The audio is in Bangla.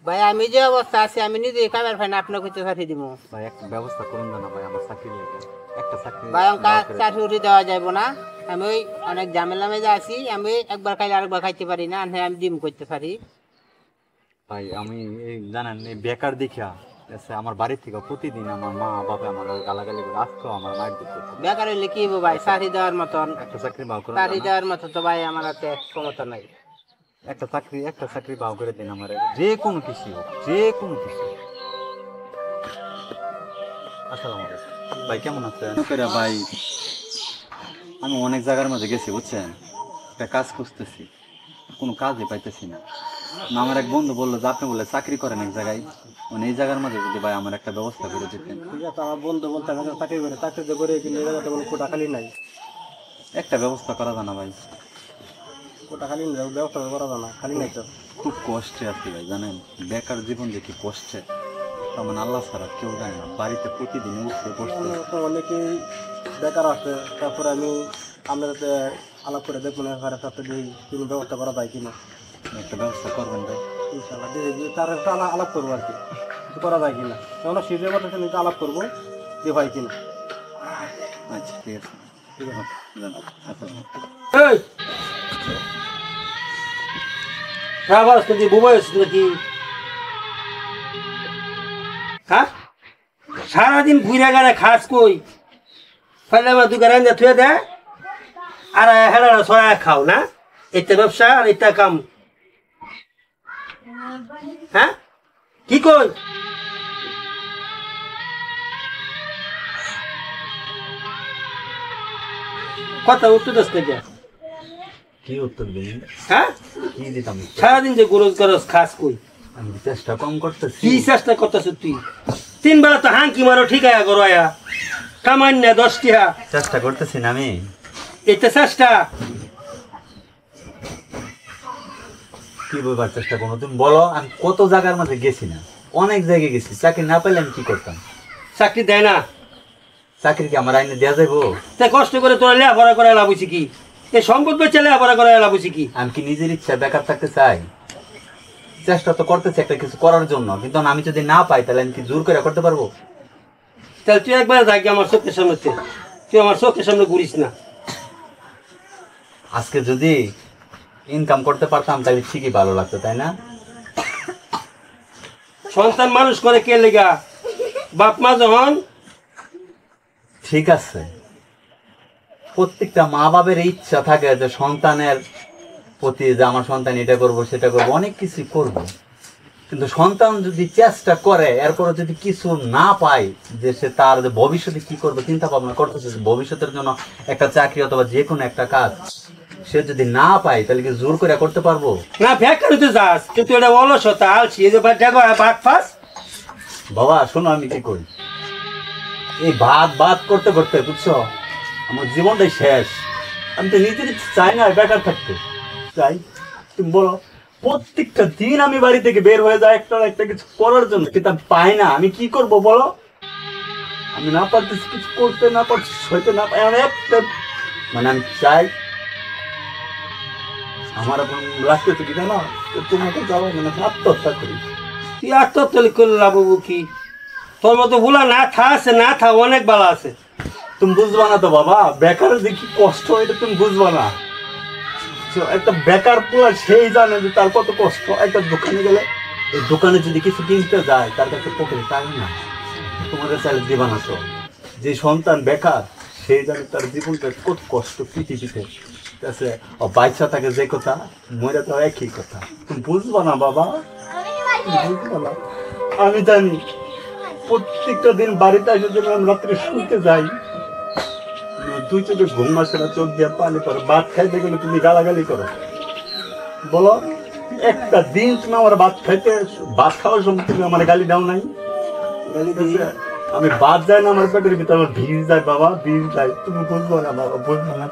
ভাই আমি যে অবস্থা আছি আমি নিজে খাবার পাই না আপনাকে তো চাকরি দিব ভাই একটা ব্যবস্থা করুন না ভাই আমার চাকরি লেগে একটা চাকরি ভাই চাকরি দেওয়া যাইব না আমি ওই অনেক ঝামেলা মেজে আছি আমি একবার খাইলে আরেকবার খাইতে পারি না আমি ডিম করতে পারি ভাই আমি এই জানেন এই বেকার দেখা আমার বাড়ি থেকে প্রতিদিন আমার মা বাবা আমার গালাগালি করে আসতো আমার মায়ের দিতে বেকার হইলে কি হবো ভাই চাকরি দেওয়ার মতন একটা চাকরি বাও করে চাকরি দেওয়ার মতো তো ভাই আমার হাতে ক্ষমতা নাই একটা চাকরি বাও করে দিন আমার যে কোনো কিছু হোক যে কোনো কিছু আসসালামু আলাইকুম ভাই কেমন আছেন ভাই আমি অনেক জায়গার মধ্যে গেছি বুঝছেন একটা কাজ খুঁজতেছি কোনো কাজই পাইতেছি না আমার এক বন্ধু বললো যে আপনি বলে চাকরি করেন এক জায়গায় মানে এই জায়গার মধ্যে যদি ভাই আমার একটা ব্যবস্থা করে দিতেন ঠিক আছে আমার বন্ধু বলতে চাকরি করে চাকরি করে কিন্তু কোটা খালি নাই একটা ব্যবস্থা করা যায় না ভাই কোটা খালি ব্যবস্থা করা যায় না খালি নাই তো খুব কষ্টে আছি ভাই জানেন বেকার জীবন যে কি কষ্টে তেমন আল্লাহ ছাড়া কেউ জানে না বাড়িতে প্রতিদিন উঠতে বসতে তো অনেকেই বেকার আছে তারপরে আমি আপনাদের আলাপ করে দেখবো না সাথে দিই কোনো ব্যবস্থা করা যায় কিনা একটা ব্যবস্থা করবেন ভাই ইনশাল্লাহ তার একটা আলাপ করবো আর কি কিছু করা যায় কিনা আমরা সিজের মধ্যে নিতে আলাপ করবো যে হয় কিনা আচ্ছা ঠিক আছে ঠিক আছে সারাদিন ঘুরে গেলে খাস কই ফেলে দোকানে থুয়ে দেয় আর হেলা ছড়া খাও না এটা ব্যবসা আর এটা কাম হ্যাঁ কি কই কথা উত্তর দশ কেজি কি উত্তর দিন হ্যাঁ কি দিতাম সারাদিন যে গরজ গরজ খাস কই আমি চেষ্টা কম করতেছি কি চেষ্টা করতেছ তুই 3 বেলা তো হাঁকি মারো ঠিক আয়া করো আয়া কামাই না 10 টিহা চেষ্টা করতেছি না আমি এটা চেষ্টা কি বলবার চেষ্টা করো তুমি বলো আমি কত জায়গার মধ্যে গেছি না অনেক জায়গায় গেছি চাকরি না পাইলে আমি কি করতাম চাকরি দেয় না চাকরি কি আমার আইনে দেওয়া যাবো তা কষ্ট করে তোরা লেখাপড়া করে লাভ হয়েছে কি এই সম্পদ বেচে লেখাপড়া করে লাভ হয়েছে কি আমি কি নিজের ইচ্ছা বেকার থাকতে চাই চেষ্টা তো করতেছি একটা কিছু করার জন্য কিন্তু আমি যদি না পাই তাহলে আমি কি জোর করে করতে পারবো তাহলে তুই একবার থাকি আমার চোখের সামনে তুই আমার চোখের সামনে ঘুরিস না আজকে যদি ইনকাম করতে পারতাম তাহলে ঠিকই ভালো লাগতো তাই না সন্তান মানুষ করে কে লেগা বাপ মা যখন ঠিক আছে প্রত্যেকটা মা বাবার ইচ্ছা থাকে যে সন্তানের প্রতি যে আমার সন্তান এটা করবো সেটা করবো অনেক কিছু করব কিন্তু সন্তান যদি চেষ্টা করে এরপরে যদি কিছু না পায় যে সে তার যে ভবিষ্যতে কি করবে চিন্তা ভাবনা করতেছে ভবিষ্যতের জন্য একটা চাকরি অথবা যে কোনো একটা কাজ সে যদি না পায় তাহলে কি জোর করে করতে পারবো না বেকার হতে যাস কিন্তু এটা অলসতা আলছি এই যে ভাত ফাস বাবা শোনো আমি কি করি এই ভাত করতে করতে বুঝছো আমার জীবনটাই শেষ আমি তো নিজের চাই না বেকার থাকতে চাই তুমি বলো প্রত্যেকটা দিন আমি বাড়ি থেকে বের হয়ে যাই একটা কিছু করার জন্য কিন্তু আমি পাই না আমি কি করব বলো আমি না পারতেছি কিছু করতে না পারছি সইতে না পাই মানে আমি চাই আমার এখন লাগতেছে কি জানো তোমাকে যাবো মানে আত্মহত্যা করি তুই আত্মহত্যা করলে লাভ কি তোর মতো ভুলা না আছে না অনেক ভালো আছে তুমি বুঝবা না তো বাবা বেকার যে কি কষ্ট এটা তুমি বুঝবা না একটা বেকার পোলা সেই জানে যে তার কত কষ্ট একটা দোকানে গেলে এই দোকানে যদি কিছু কিনতে যায় তার কাছে পকেটে টাকা না তোমাদের চাইলে দিবা না তো যে সন্তান বেকার সেই জানে তার জীবনটা কত কষ্ট পৃথিবীতে ঠিক আছে ও বাচ্চা থাকে যে কথা মরে তো একই কথা তুমি বুঝবা না বাবা বুঝবা না আমি জানি প্রত্যেকটা দিন বাড়িতে আসে যখন আমি রাত্রে শুনতে যাই দুই চোখে ঘুম আসে না চোখ দিয়ে পানি করো ভাত খাইতে গেলে তুমি গালাগালি করো বলো একটা দিন তুমি আমার ভাত খাওয়ার সময় তুমি আমার গালি দাও নাই আমি ভাত যায় না আমার পেটের ভিতরে আমার ভিড় যায় বাবা ভিড় যায় তুমি বুঝবো না বাবা বুঝবো না